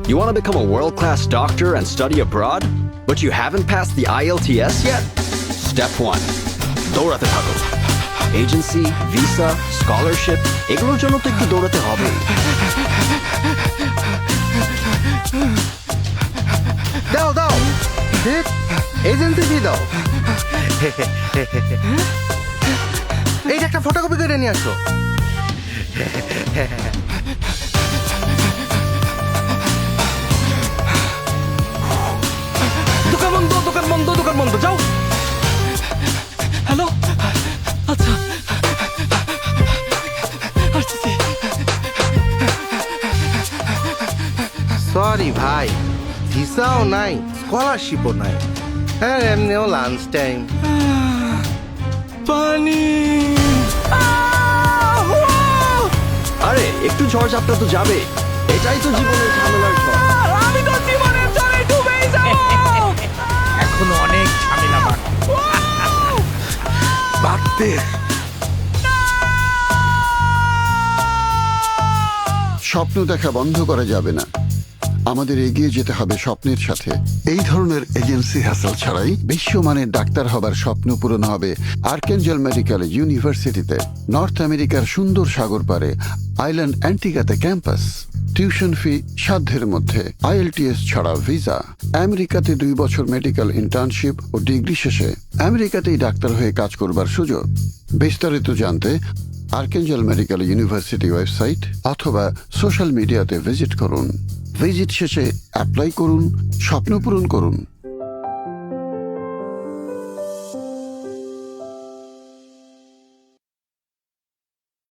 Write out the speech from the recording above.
You want to become a world-class doctor and study abroad, but you haven't passed the IELTS yet? Step 1. দৌড়াতে থাকো। Agency, visa, scholarship এগুলোর জন্য তো একটু দৌড়াতে হবে। দাও দাও, ঠিক এজেন্সি ফি দাও। এইটা একটা ফটোকপি করে নিয়ে আসো। দোকান বন্ধ, দোকান বন্ধ, দোকান বন্ধ, যাও। হ্যালো, আচ্ছা আসছি। সরি ভাই, ভিসাও নাই, স্কলারশিপও নাই, হ্যাঁ এমনিও লাঞ্চ টাইম। পানি। আরে একটু ঝড়-ঝাপটা তো যাবে, এটাই তো জীবনের ঝামেলার ঝড়। আমি তো জীবনের ঝড়ে ডুবেই যাব। এখনো অনেক ঝামেলা বাড়তে। স্বপ্ন দেখা বন্ধ করা যাবে না, আমাদের এগিয়ে যেতে হবে স্বপ্নের সাথে। এই ধরনের এজেন্সি হ্যাসেল ছাড়াই বিশ্বমানের ডাক্তার হবার স্বপ্ন পূরণ হবে আর্কেঞ্জেল মেডিকেল ইউনিভার্সিটিতে। নর্থ আমেরিকার সুন্দর সাগর পারে আইল্যান্ড অ্যান্টিগাতে ক্যাম্পাস। টিউশন ফি সাধ্যের মধ্যে, IELTS ছাড়া ভিসা, আমেরিকাতে 2 বছর মেডিকেল ইন্টার্নশিপ ও ডিগ্রি শেষে আমেরিকাতেই ডাক্তার হয়ে কাজ করবার সুযোগ। বিস্তারিত জানতে আর্কেঞ্জেল মেডিকেল ইউনিভার্সিটি ওয়েবসাইট অথবা সোশ্যাল মিডিয়াতে ভিজিট করুন। ভিজিট শেষে অ্যাপ্লাই করুন, স্বপ্ন পূরণ করুন।